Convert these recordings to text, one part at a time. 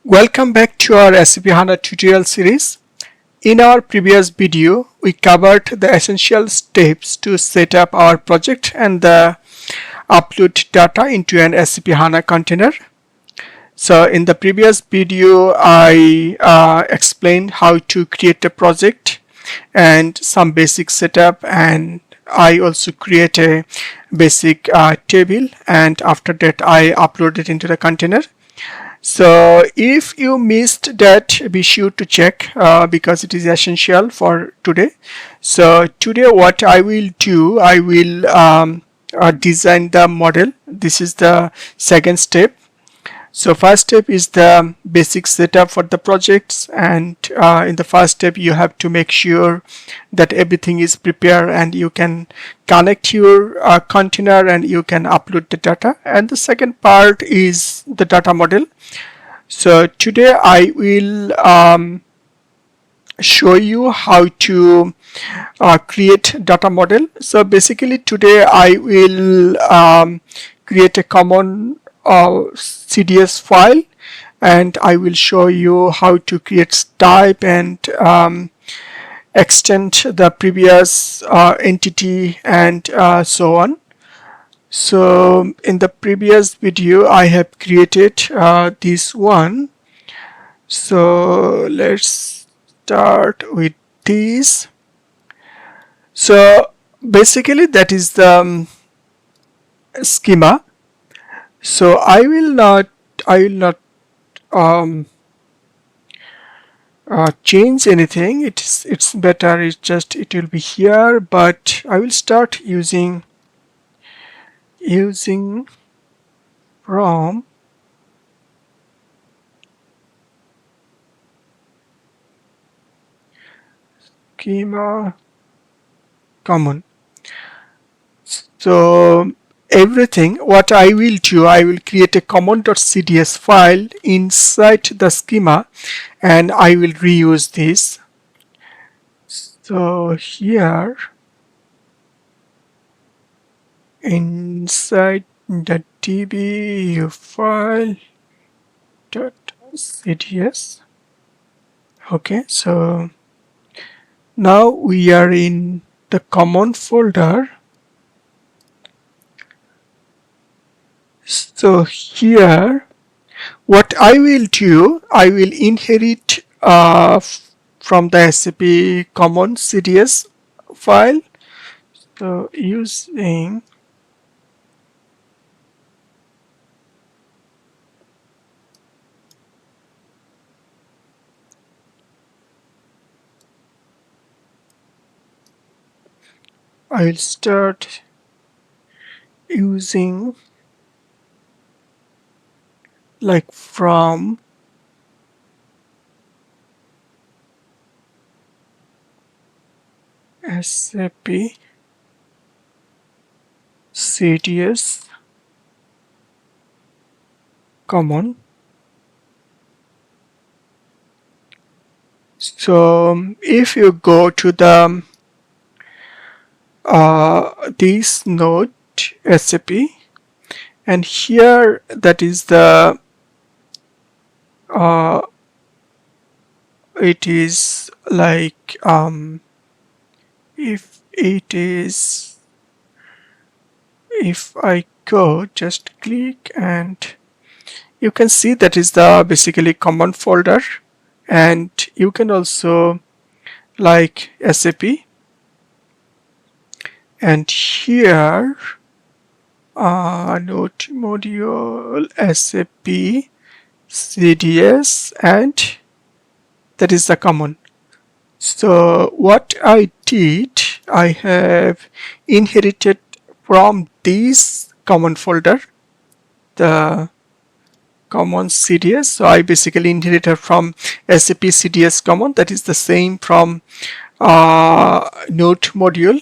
Welcome back to our SAP HANA tutorial series. In our previous video, we covered the essential steps to set up our project and upload data into an SAP HANA container. So in the previous video, I explained how to create a project and some basic setup, and I also create a basic table, and after that I upload it into the container. So if you missed that, be sure to check because it is essential for today. So today what I will do, I will design the model. This is the second step. So first step is the basic setup for the projects, and in the first step you have to make sure that everything is prepared and you can connect your container and you can upload the data. And the second part is the data model. So today I will show you how to create data model. So basically today I will create a common CDS file, and I will show you how to create type and extend the previous entity and so on. So in the previous video I have created this one. So let's start with this. So basically that is the schema. So I will not um, change anything. It's better. It will be here, but I will start using from schema common. So everything what I will do, I will create a common.cds file inside the schema, and I will reuse this. So here inside the dbu file .cds. Okay, so now we are in the common folder. So here what I will do, I will inherit from the SAP common CDS file. So using I will start using like from SAP CDS common. So if you go to the this node SAP, and here that is the it is like if I go, just click and you can see that is the basically common folder, and you can also like SAP, and here node module SAP CDS, and that is the common. So what I did, I have inherited from this common folder the common CDS. So I basically inherited from SAP CDS common, that is the same from node module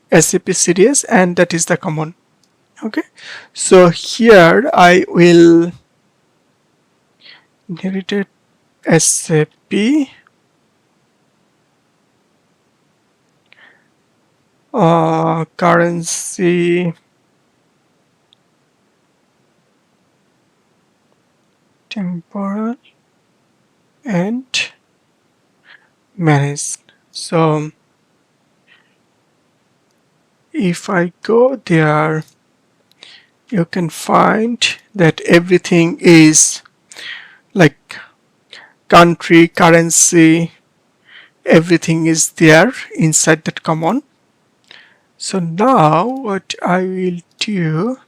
SAP CDS, and that is the common. Okay, so here I will inherited SAP currency temporal and manage. So if I go there, you can find that everything is like country, currency, everything is there inside that common. So now what I will do,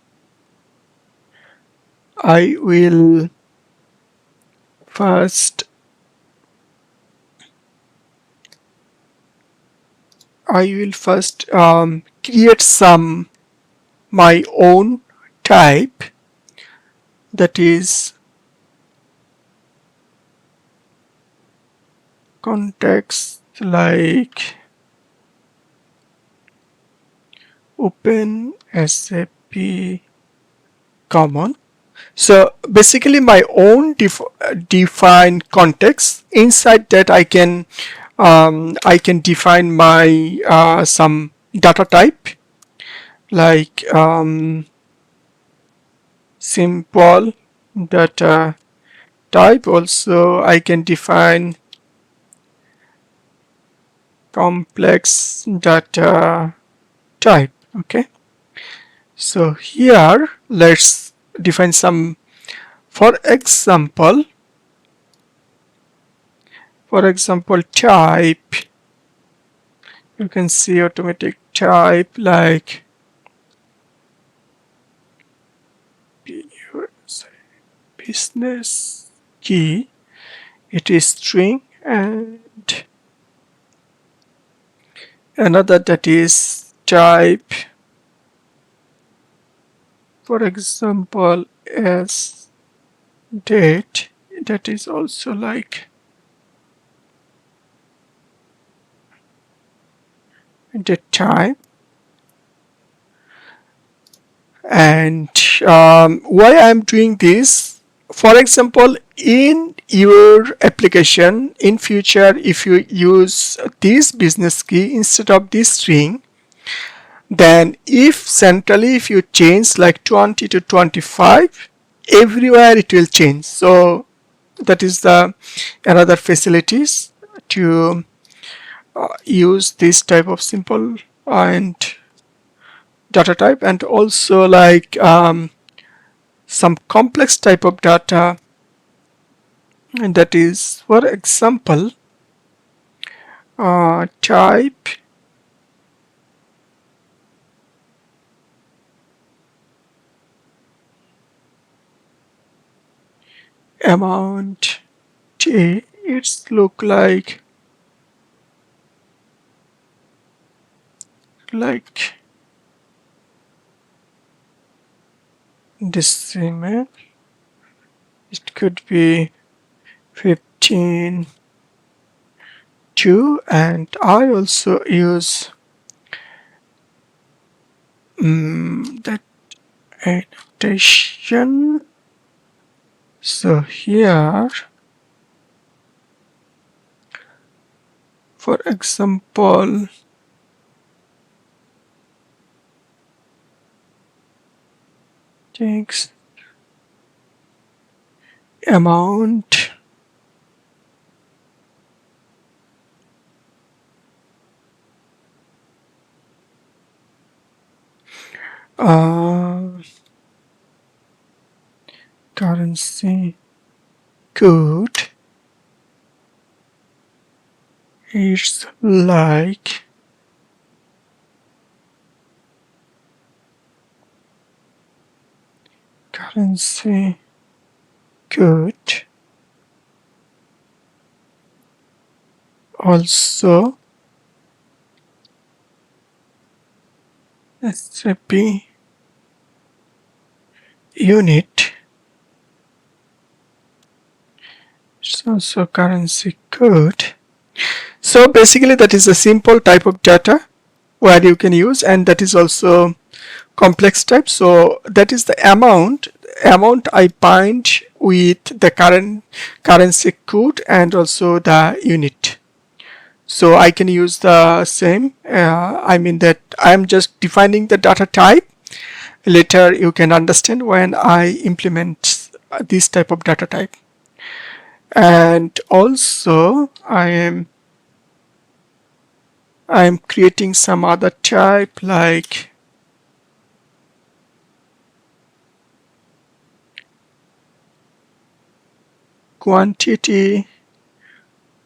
I will first create some my own type, that is context, like open SAP common. So basically my own defined context. Inside that I can define my some data type, like simple data type. Also I can define complex data type. Okay, so here let's define some. For example, type, you can see automatic type like business key, it is string, and another that is type, for example, as date, that is also like date time. And why I'm doing this, for example, in your application in future, if you use this business key instead of this string, then if centrally if you change like 20 to 25, everywhere it will change. So that is the another facilities to use this type of simple and data type, and also like some complex type of data, and that is, for example, type amount T, it's look like decimal, it could be 15 2, and I also use that annotation. So here, for example, text amount currency code is like currency code also SAP unit, it's also currency code. So basically that is a simple type of data where you can use, and that is also complex type. So that is the amount I bind with the current currency code and also the unit. So I can use the same, I mean that I'm just defining the data type. Later you can understand when I implement this type of data type. And also I'm creating some other type like quantity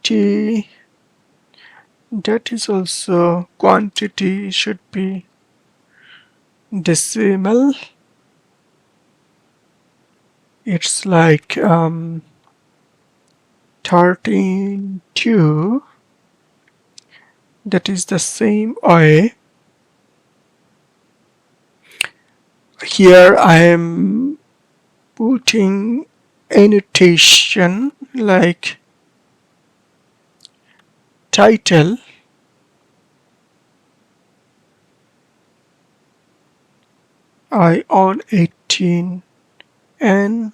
t. That is also quantity should be decimal. It's like 13.2. That is the same way. Here I am putting annotation like title I on 18 and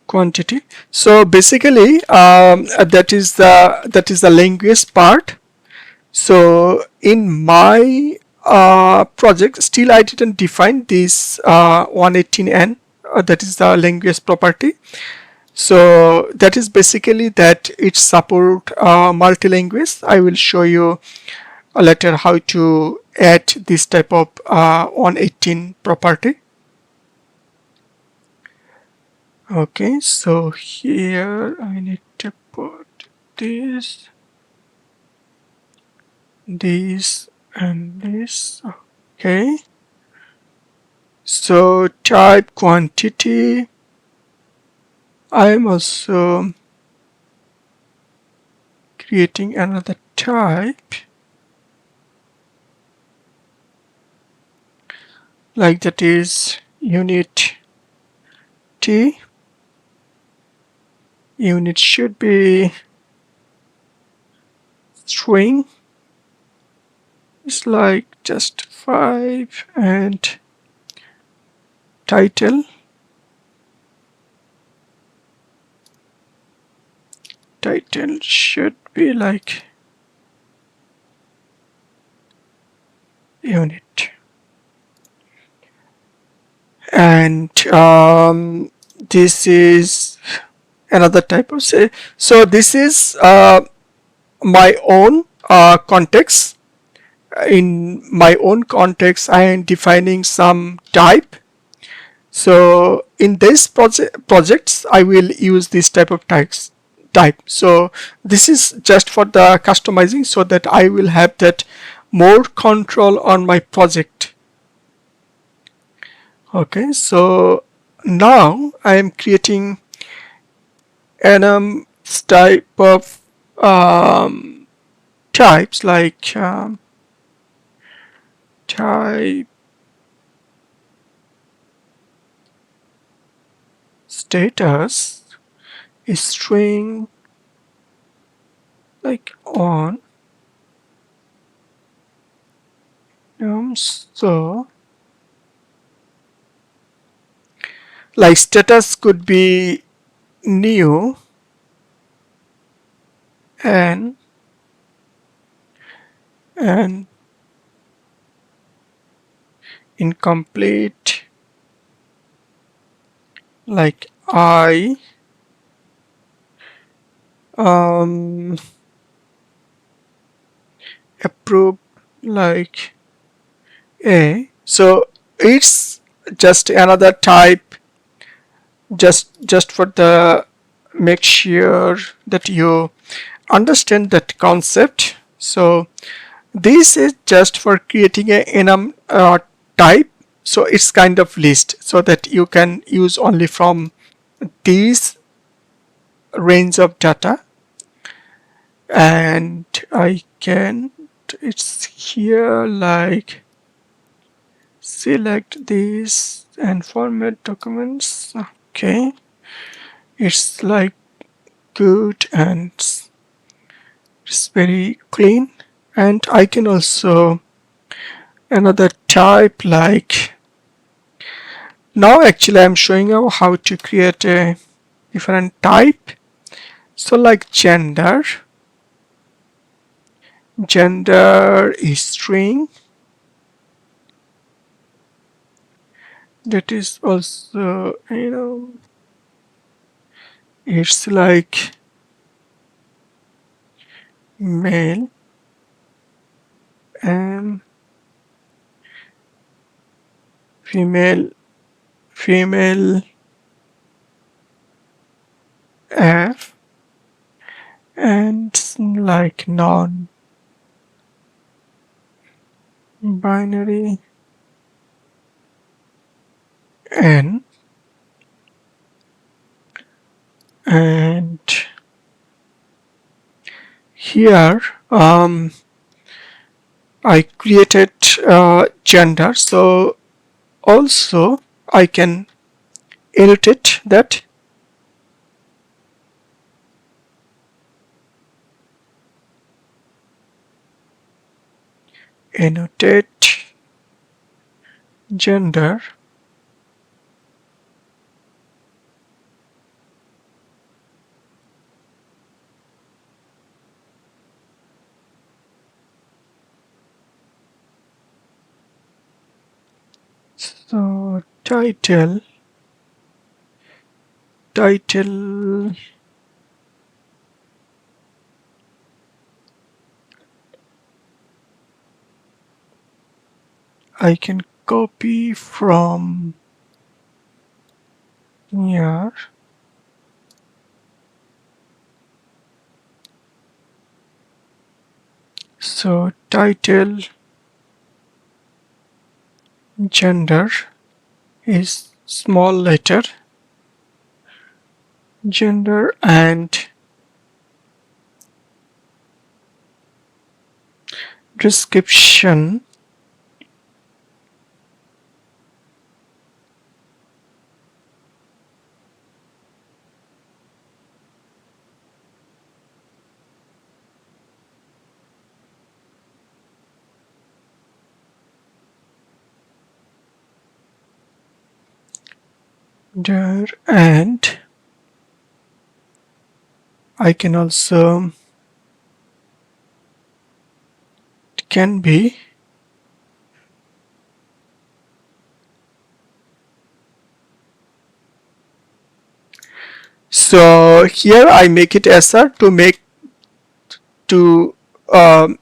quantity. So basically that is the language part. So in my project still I didn't define this 118n, that is the language property. So that is basically that it support multi-language. I will show you later how to add this type of 118 property. Okay, so here I need to put this, and this. Okay, so type quantity. I am also creating another type like that is unit t. Unit should be string. It's like just 5 and title. Title should be like unit. And this is another type of say. So this is my own context. In my own context, I am defining some type. So in this projects, I will use this type of type. So this is just for the customizing so that I will have that more control on my project. Okay, so now I am creating an type of types like type status is string like on. So like status could be new and incomplete like I approved like A. So it's just another type just for the make sure that you understand that concept. So this is just for creating a enum type. So it's kind of list so that you can use only from these range of data. And I can, it's here like select this and format documents. Okay, it's like good and it's very clean. And I can also another type like now actually I'm showing you how to create a different type. So like gender is string that is also, it's like male and female, female F, and like non-binary N, and here I created gender, so also I can annotate that. Annotate gender, so title I can copy from here. So title gender is small letter gender, and description there, and I can also, it can be so here I make it SR to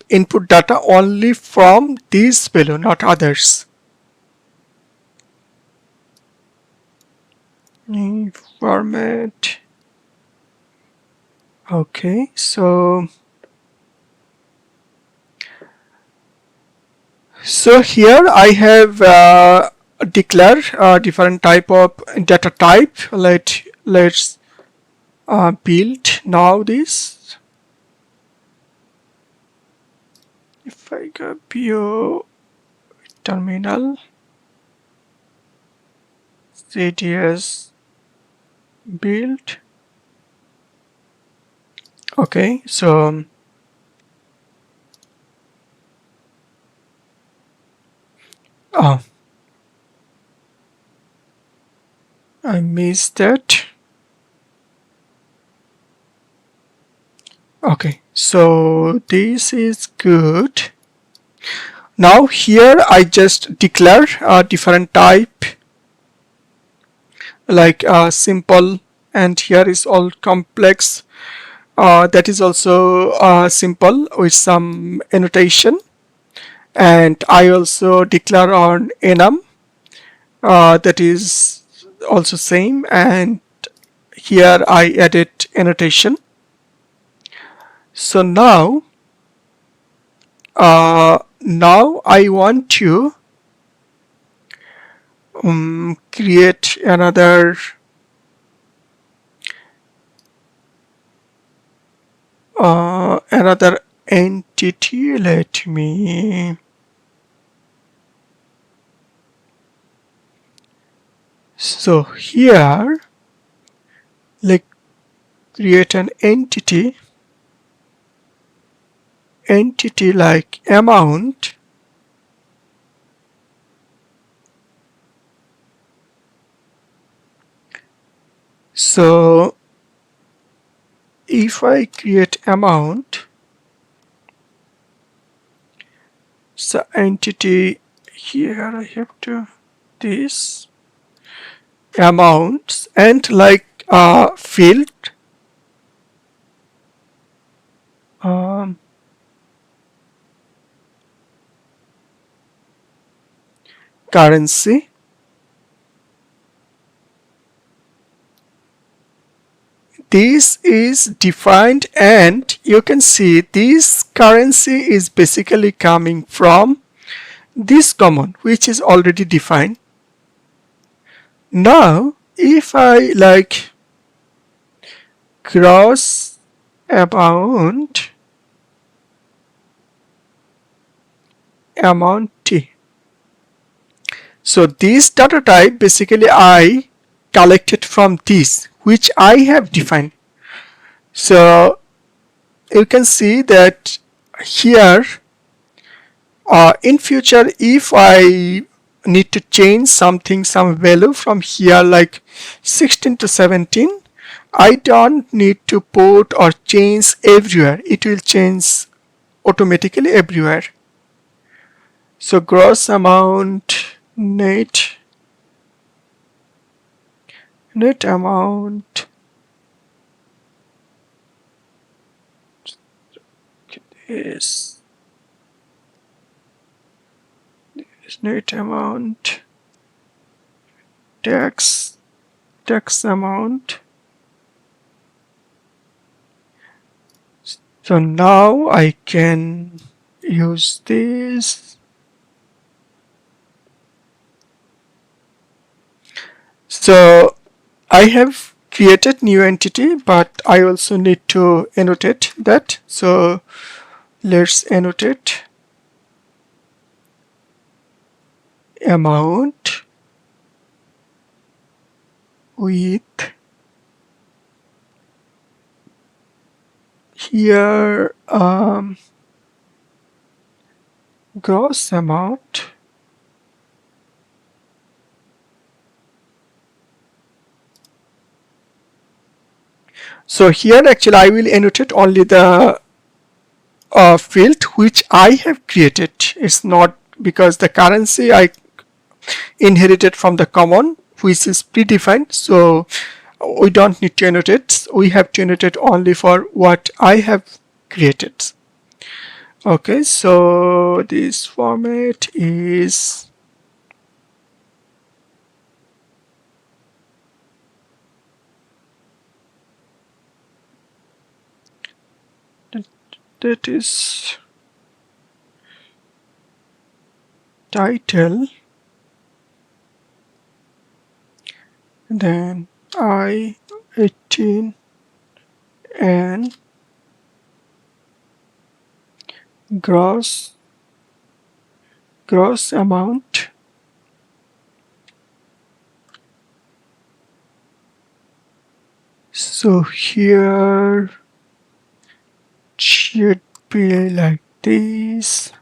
input data only from these below, not others. Format. Okay, so here I have declare different type of data type. Let's build now this. If I go view terminal, CDS build. Okay, so oh, I missed that. Okay, so this is good. Now here I just declare a different type, like simple, and here is all complex. That is also simple with some annotation, and I also declare on enum, that is also same, and here I added annotation. So now I want to create another entity. Let me so here, like, create an entity like amount. So if I create amount, so entity, here I have to this. amounts and like field um, currency. This is defined, and you can see this currency is basically coming from this common, which is already defined. Now if I like gross amount T, so this data type basically I collected from this, which I have defined. So you can see that here in future if I need to change something, some value from here like 16 to 17, I don't need to put or change everywhere. It will change automatically everywhere. So gross amount, net amount is net amount, tax amount. So now I can use this. So I have created new entity, but I also need to annotate that. So let's annotate amount with here gross amount. So here actually I will annotate only the field which I have created. It's not because the currency I inherited from the common, which is predefined, so we don't need to annotate. We have to annotate only for what I have created. Okay, so this format is that is title, then I-18 and gross amount. So here should be like this.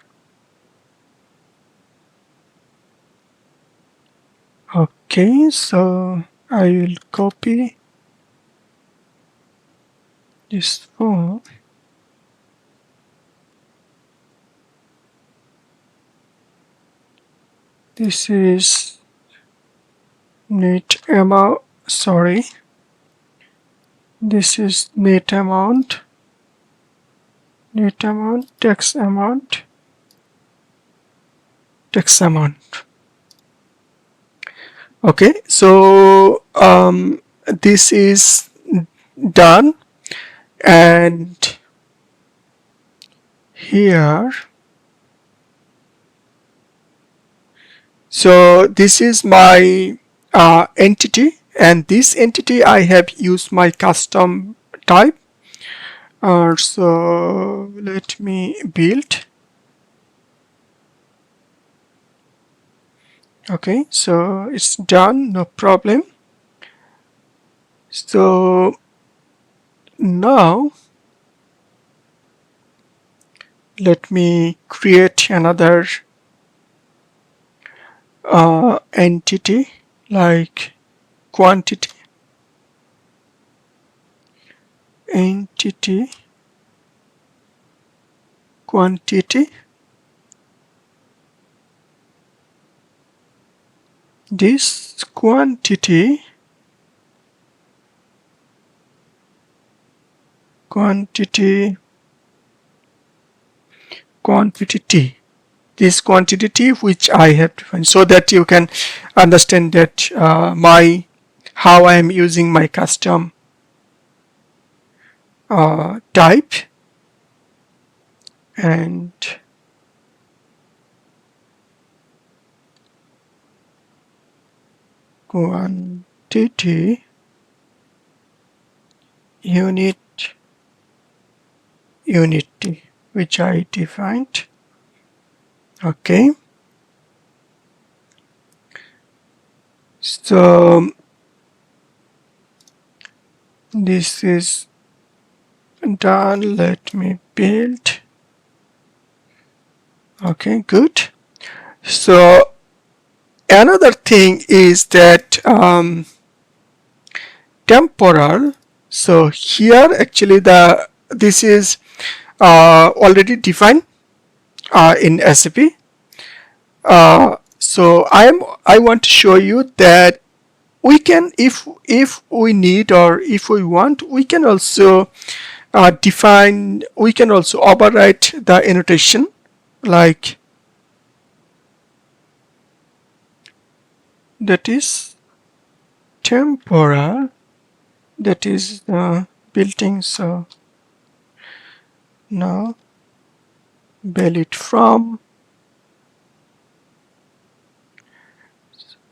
Okay, so I will copy this form. This is net amount, sorry, this is net amount, tax amount, Okay, so this is done, and here, so this is my entity, and this entity I have used my custom type. So let me build. Okay, so it's done, no problem. So now let me create another entity like quantity, entity, quantity, this quantity T, this quantity T which I have defined, so that you can understand that how I am using my custom type, and quantity unity which I defined. Okay, so this is done. Let me build. Okay, good. So another thing is that temporal. So here actually this is already defined in SAP. So I want to show you that we can, if we need or if we want, we can also we can also overwrite the annotation, like that is temporal, that is the built-in. So now valid from,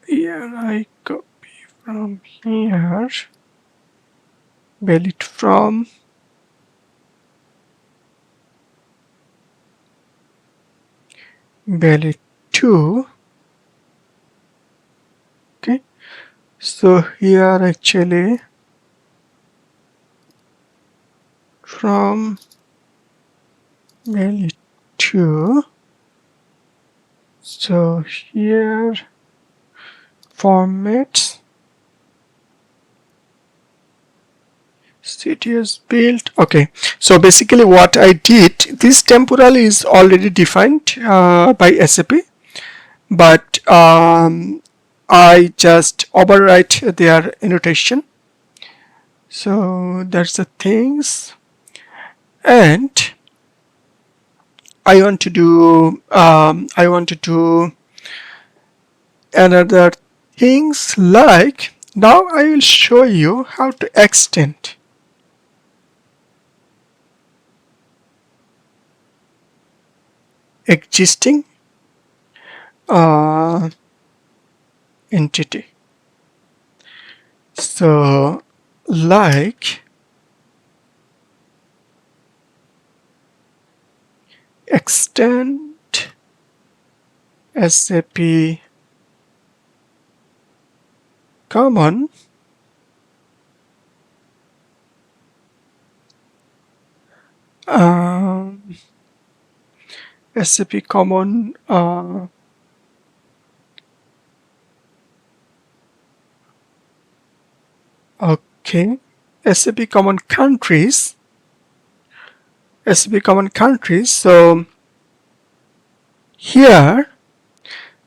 here I copy from here, valid from, valid to. Okay, so here actually from valid to, so here formats CTS build. Okay, so basically what I did, this temporal is already defined by SAP, but I just overwrite their annotation. So that's the things. And I want to do another things, like now I will show you how to extend existing entity. So like extend SAP common SAP common okay, SAP common countries, SAP common countries. So here,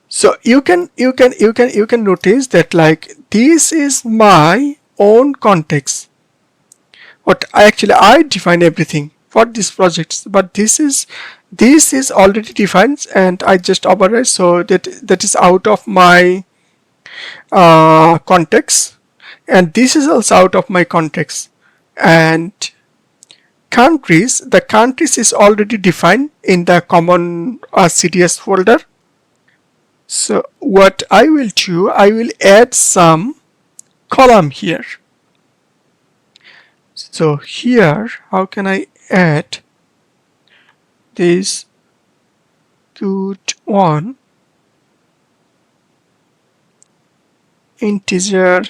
so you can notice that, like, this is my own context. What I define everything for these projects, but this is already defined, and I just override, so that is out of my context, and this is also out of my context. And countries, the countries is already defined in the common CDS folder. So what I will do, I will add some column here. So here, how can I add this good one, integer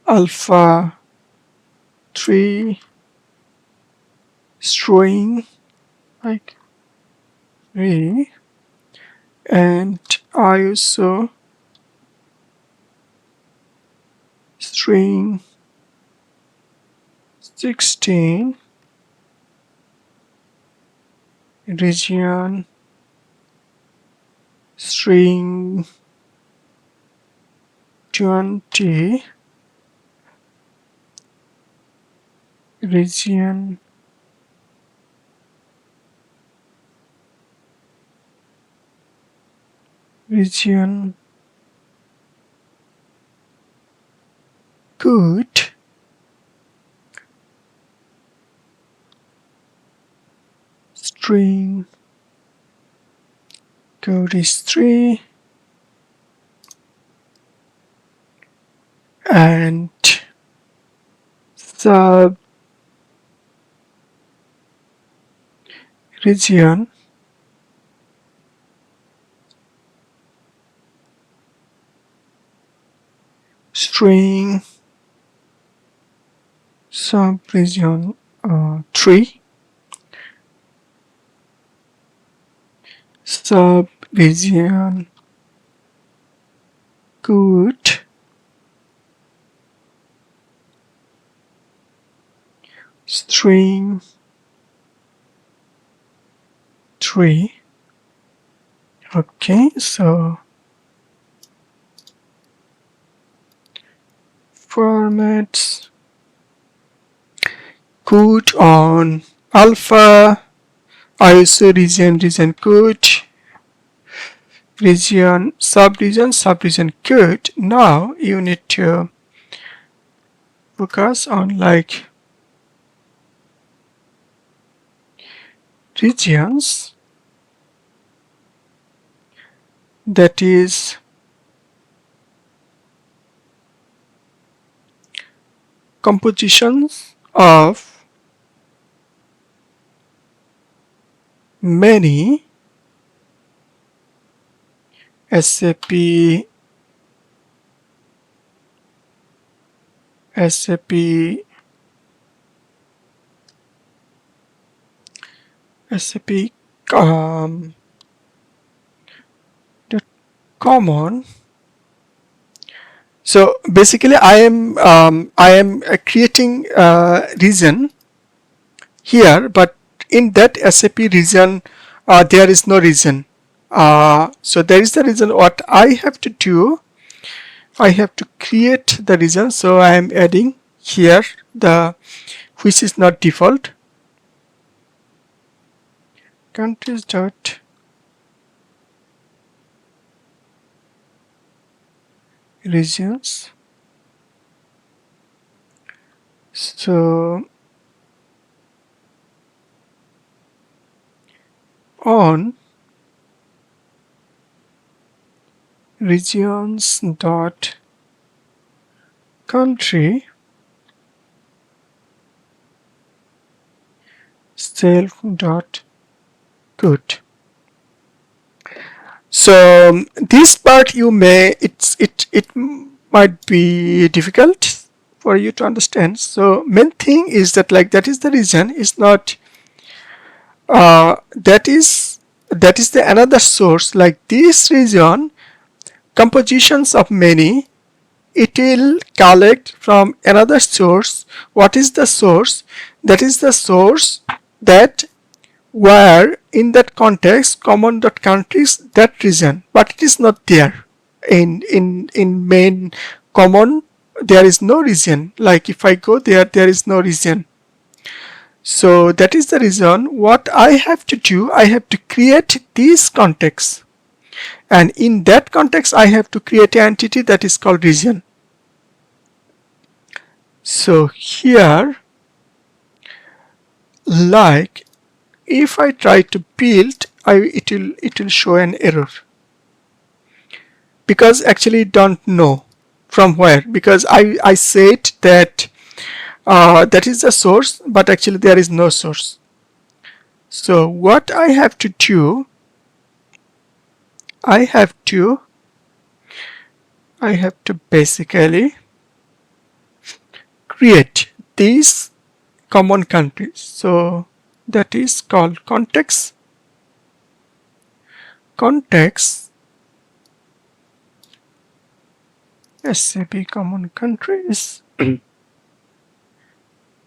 alpha 3 string like 3, and I also string 16 region string 20 region code string code is 3 and sub region string sub region 3 sub region code string 3. Okay, so formats code on alpha ISO region code region subregion code. Now you need to focus on like regions, that is compositions of many SAP um, the common. So basically I am creating a region here, but in that SAP region there is no region. So there is the region. What I have to do, I have to create the region. So I am adding here the which is not default countries dot regions. So on regions dot country self dot code. So this part you may it might be difficult for you to understand. So main thing is that like that is the region is not that is the another source. Like this region compositions of many, it will collect from another source. What is the source? That is the source that where in that context common dot countries that region, but it is not there in main common. There is no region. Like if I go there, there is no region. So that is the reason what I have to do. I have to create this context, and in that context I have to create an entity that is called region. So here, like if I try to build, it will show an error because actually don't know from where, because I said that that is the source, but actually there is no source. So what I have to do, I have to basically create these common countries. So that is called context SAP common countries.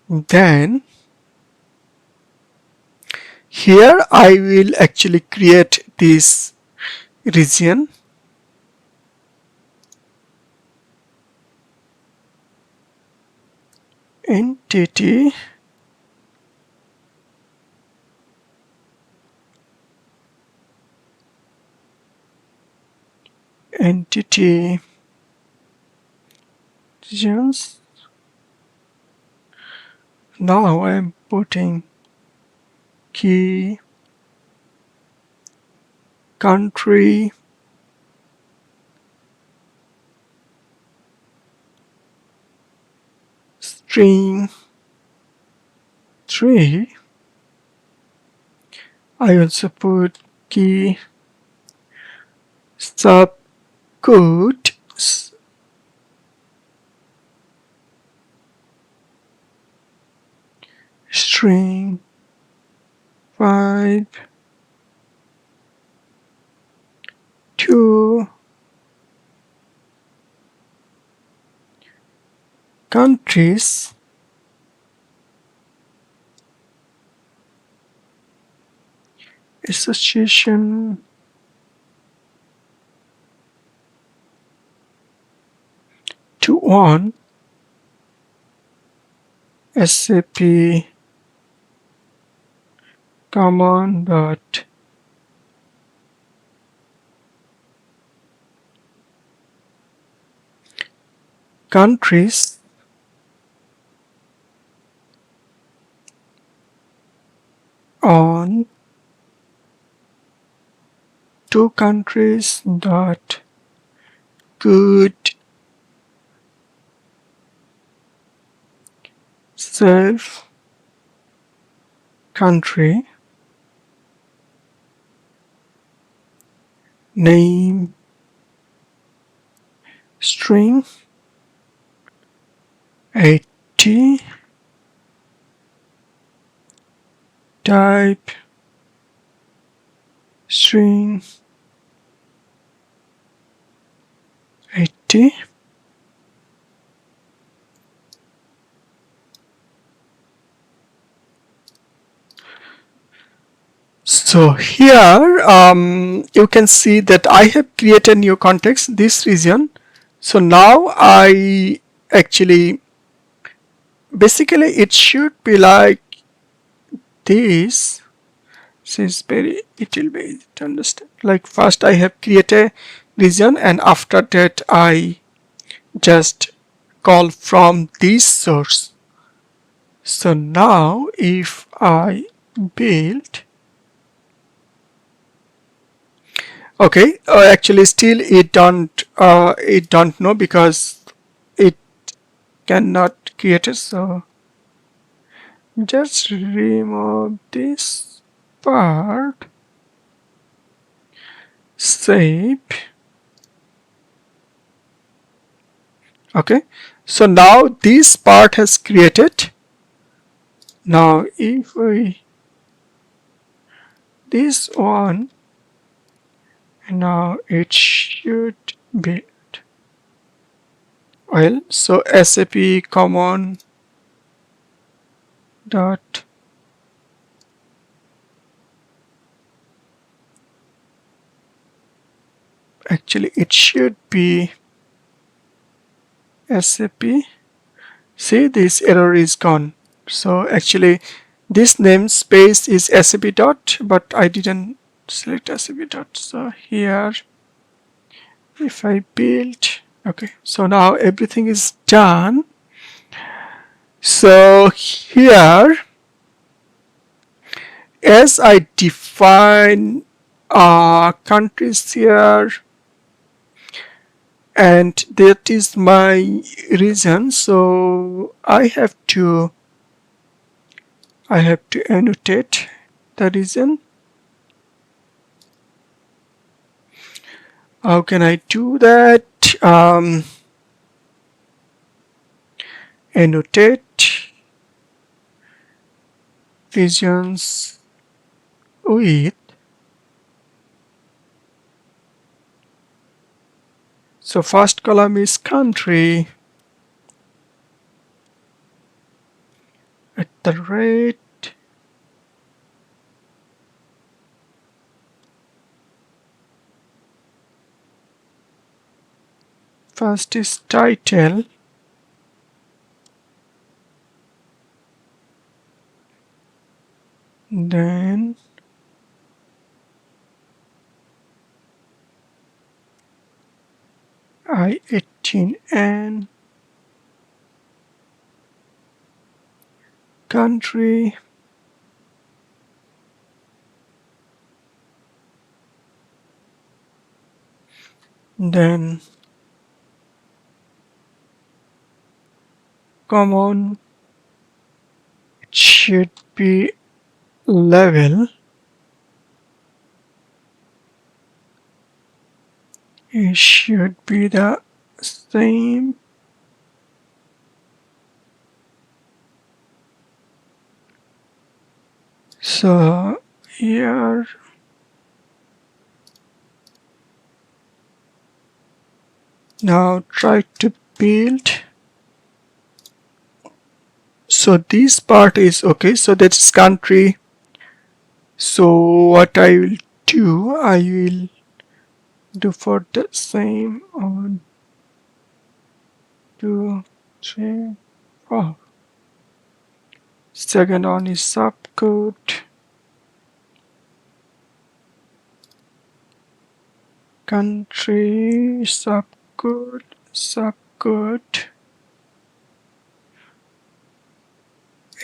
Then here I will actually create this region, entity, regions. Now I'm putting key, country, string 3. I also put key subcode string 5 2 countries association to one SAP common dot countries on two countries dot good self country name string 80 type string 80. So here you can see that I have created new context, this region. So now I actually, basically it should be like this. This is very, it will be easy to understand. Like first I have created a region and after that I just call from this source. So now if I build, okay, actually still it don't know because it cannot create it. So just remove this part, save. Okay, so now this part has created. Now if we this one, now it should be well. So SAP common dot actually it should be SAP. See, this error is gone. So actually this namespace is SAP dot, but I didn't select SAP dot. So here if I build, okay, so now everything is done. So here as I define countries here, and that is my region, so I have to annotate the region. How can I do that? Annotate regions with, so first column is country at the rate First is title, then I-18N, country, then common, it should be level, it should be the same. So here now try to build. So this part is okay, so that's country. So what I will do for the same 1, 2, 3, 4. Second one is subcode, country, subcode.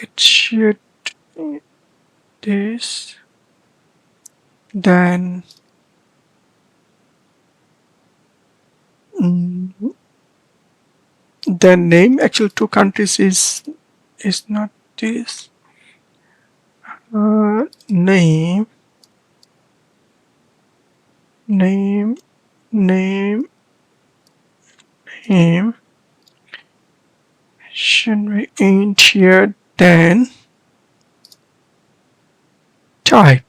It should be this. Then the name, actual two countries is not this. Name should be in here. Then type.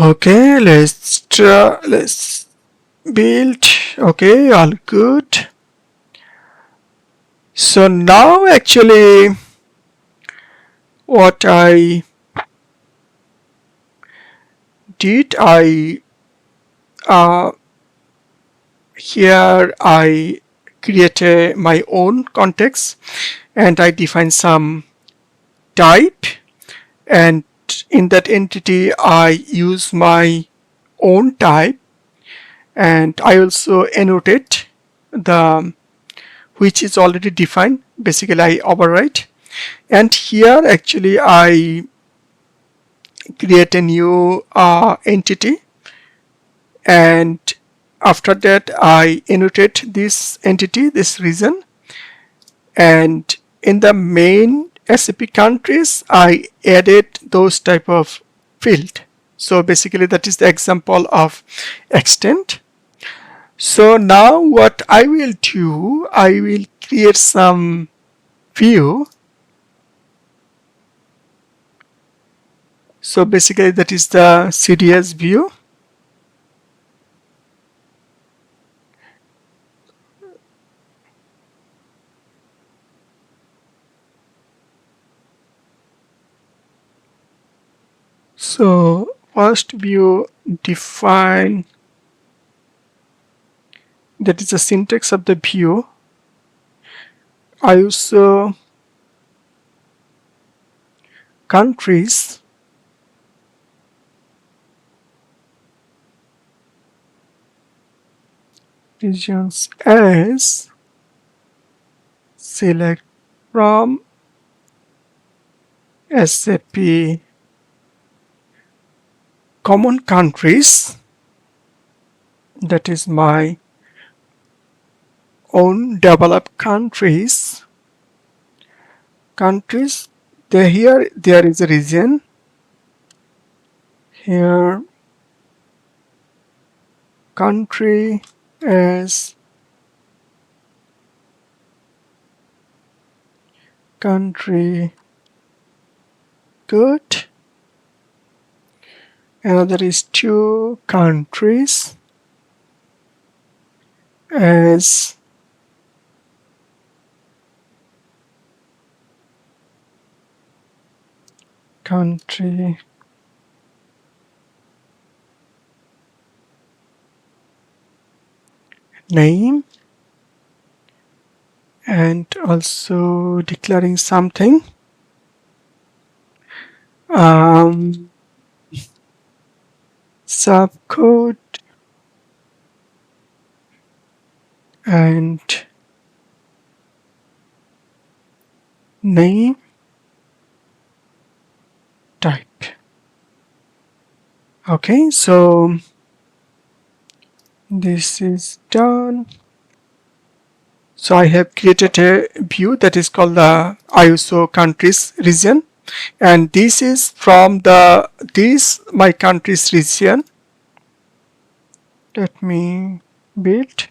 Okay, let's build. Okay, all good. So now actually what I did, here I create my own context and I define some type, and in that entity I use my own type, and I also annotate the which is already defined. Basically I overwrite, and here actually I create a new entity, and after that I annotate this entity, this region, and in the main SAP countries I added those type of field. So basically that is the example of extent. So now what I will do, I will create some view. So basically that is the CDS view. So first view define, that is the syntax of the view. I also countries, regions as select from SAP common countries, that is my own developed countries. Here there is a region, here country as country good, another is two countries as country name, and also declaring something. Subcode and name type. Okay, so this is done. So I have created a view that is called the ISO countries region, and this is from this my countries region. Let me build.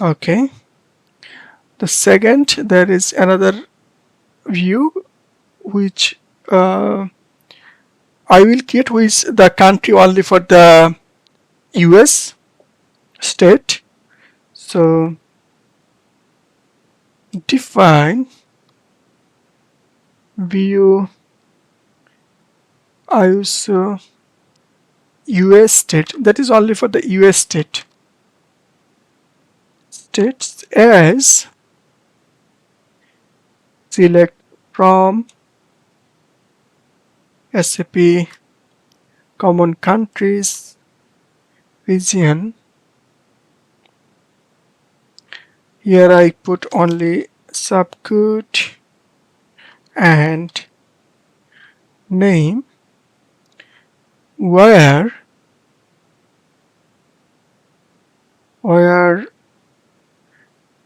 Okay. The second, there is another view which I will create, which is the country only for the US state. So define view ISO US state, that is only for the US state. States as select from SAP common countries region. Here I put only subcode and name, where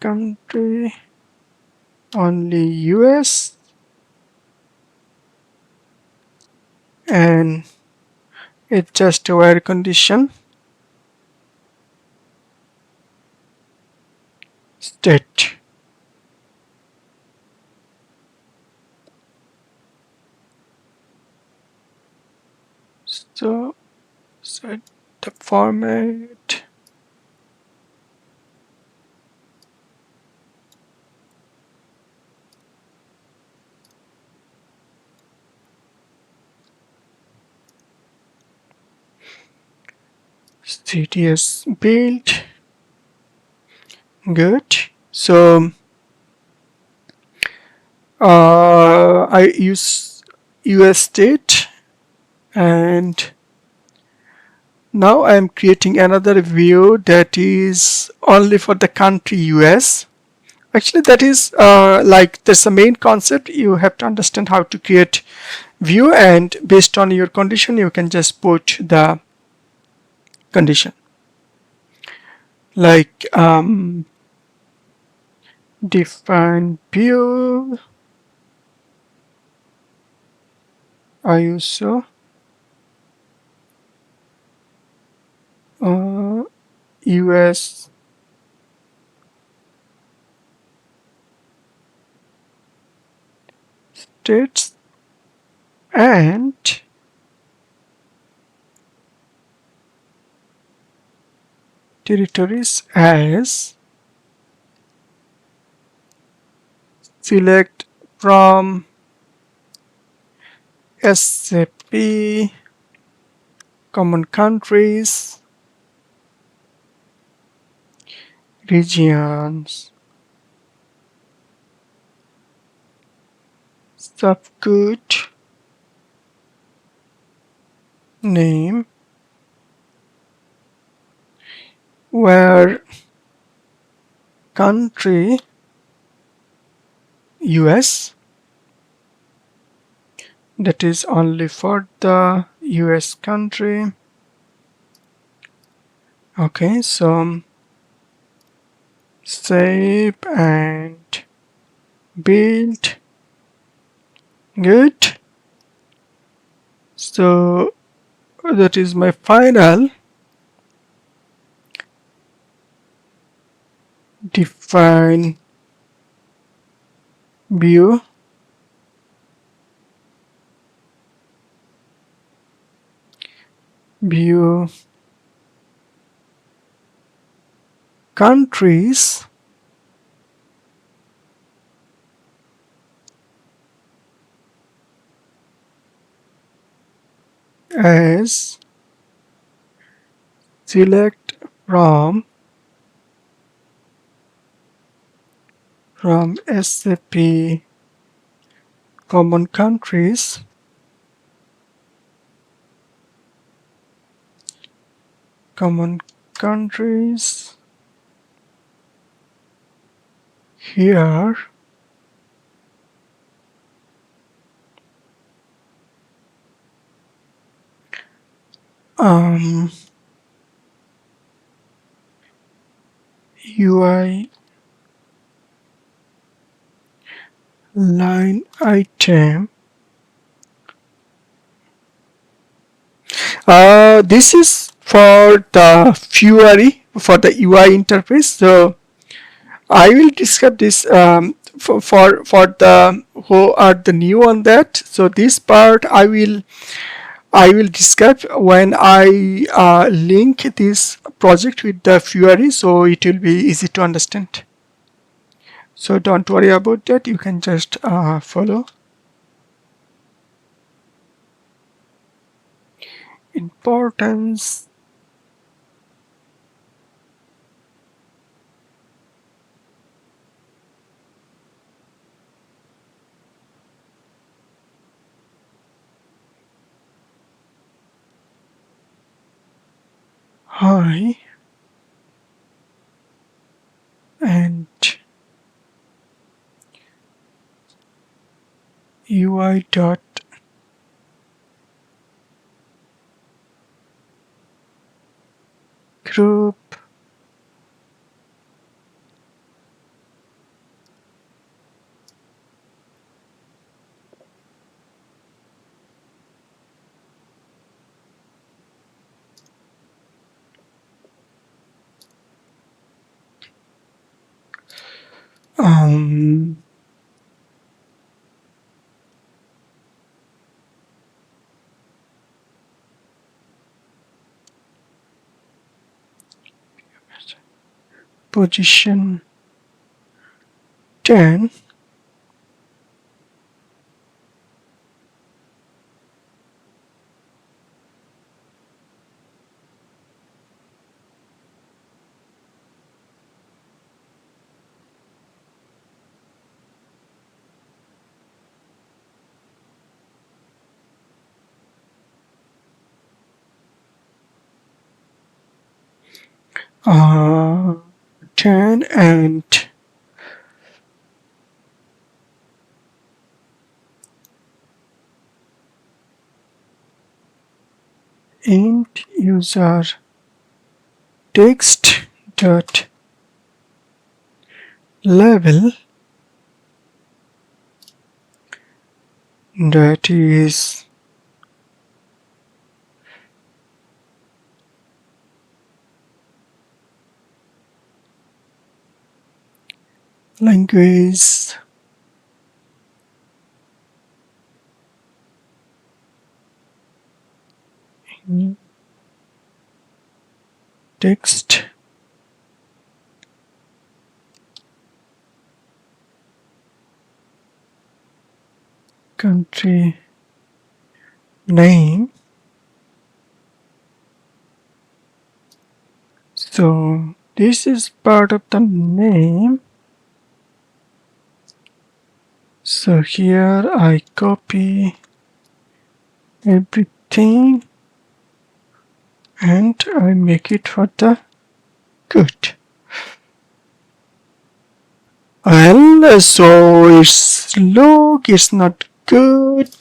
country only US, and it's just a where condition state. So set the format. CTS build. Good. So I use US state, and now I am creating another view that is only for the country US. Actually, that is like that's the main concept. You have to understand how to create view, and based on your condition you can just put the condition, like define view ISO US states and territories as select from SAP common countries regions. Subcode name, where country US, that is only for the US country. Okay, so save and build. Good. So that is my final. Define view countries as select from SAP common countries here UI line item. This is for the Fury, for the UI interface. So I will describe this for the who are the new on that. So this part I will describe when I link this project with the Fury, so it will be easy to understand. So don't worry about that. You can just follow. Importance. High and UI dot group um, position 10 uh, 10 and int user text dot level, that is language text country name. So this is part of the name. So here I copy everything and I make it for the good. Well, so its look is not good.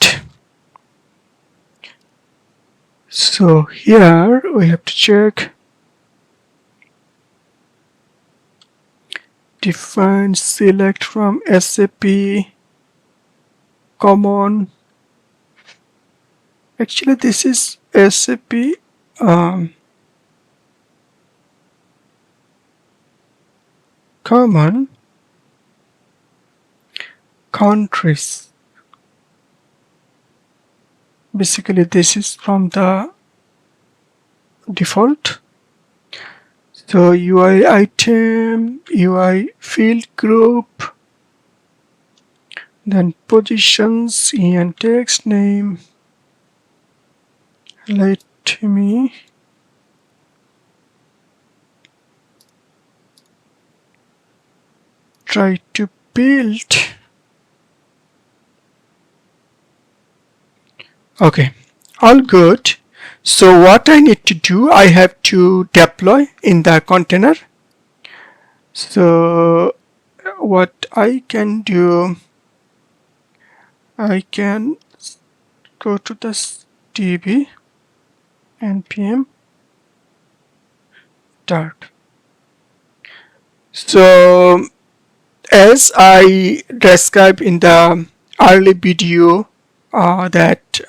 So here we have to check define select from SAP common. Actually this is SAP common countries. Basically this is from the default. So UI item, UI field group, then positions and text name, Let me try to build. Okay, all good. So what I need to do, I have to deploy in the container. So what I can do, I can go to this db npm start. So as I described in the early video, that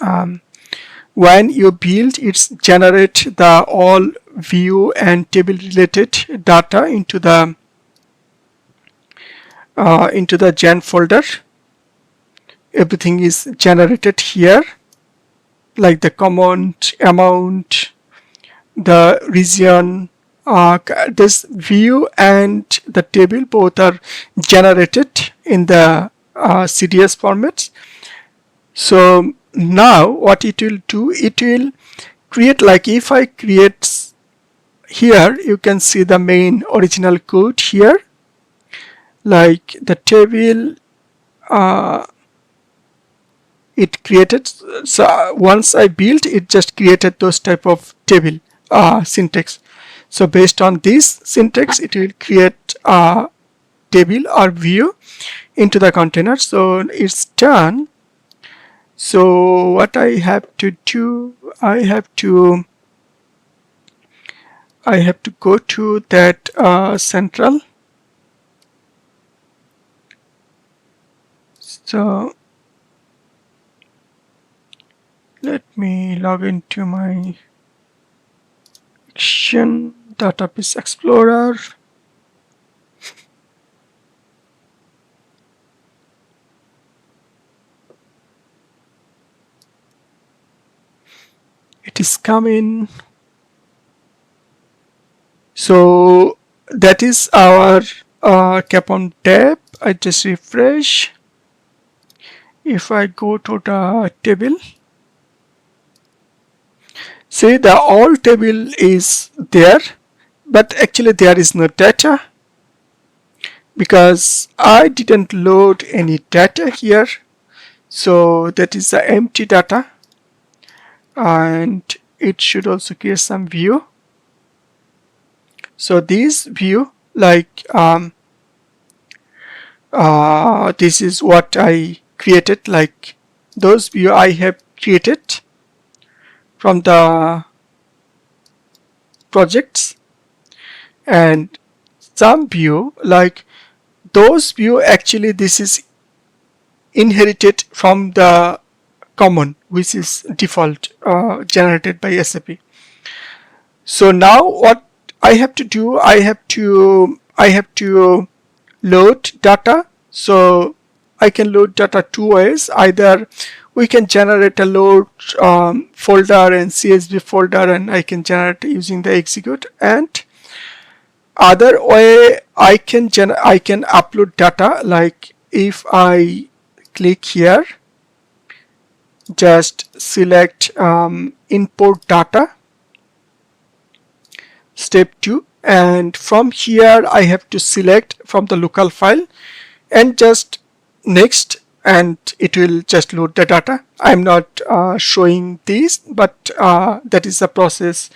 when you build, it's generate the all view and table related data into the gen folder. Everything is generated here, like the command, amount, the region. This view and the table both are generated in the CDS formats. So now what it will do, it will create, like if I create here, you can see the main original code here, like the table it created. So once I built it, just created those type of table syntax. So based on this syntax, it will create a table or view into the container. So it's done. So what I have to do, I have to go to that central. So let me log into my Action Database Explorer. It is coming. So that is our CAPM tab. I just refresh. If I go to the table, see the all table is there, but actually there is no data because I didn't load any data here. So that is the empty data, and it should also create some view. So this view, like this is what I created, like those view I have created from the projects, and some view, like those view, actually this is inherited from the common, which is default generated by SAP. So now what I have to do, I have to load data. So I can load data two ways. Either we can generate a load folder and CSV folder, and I can generate using the execute. And other way, I can upload data. Like if I click here, just select import data, step 2, and from here I have to select from the local file and just next, and it will just load the data. I'm not showing this, but that is the process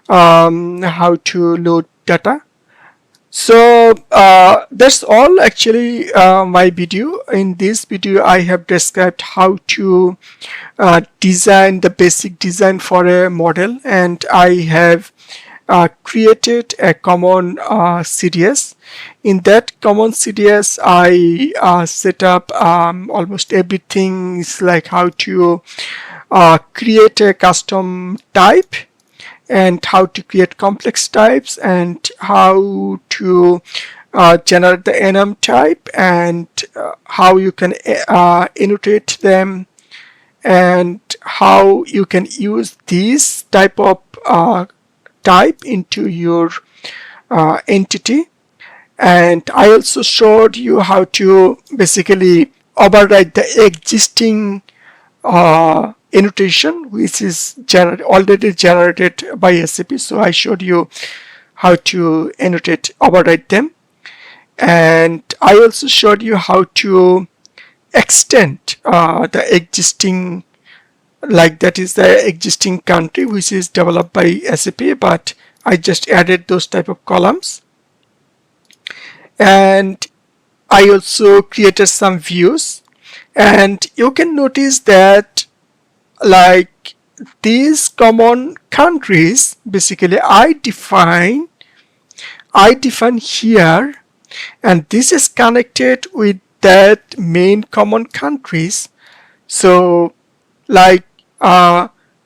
how to load data. So that's all actually my video. In this video I have described how to design the basic design for a model, and I have created a common CDS. In that common CDS I set up almost everything, is like how to create a custom type, and how to create complex types, and how to generate the enum type, and how you can annotate them, and how you can use these type of type into your entity. And I also showed you how to basically override the existing annotation which is already generated by SAP. So I showed you how to annotate, override them, and I also showed you how to extend the existing, like that is the existing country which is developed by SAP, but I just added those type of columns. And I also created some views, and you can notice that like these common countries, basically I define here, and this is connected with that main common countries. So like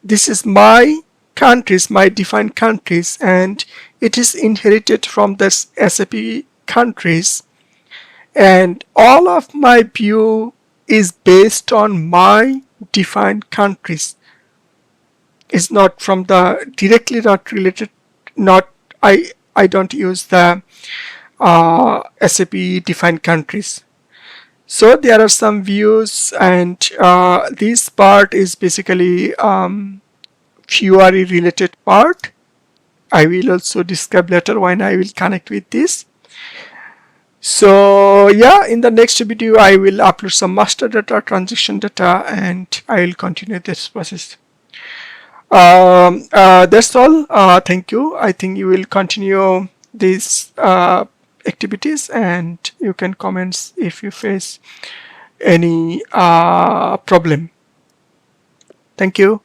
this is my countries, my defined countries, and it is inherited from this SAP countries, and all of my view is based on my defined countries. It's not from the directly not related, not I don't use the SAP defined countries. So there are some views, and this part is basically Fiori related part. I will also describe later when I will connect with this. So yeah, in the next video I will upload some master data, transaction data, and I will continue this process. That's all. Thank you. I think you will continue these activities, and you can comment if you face any problem. Thank you.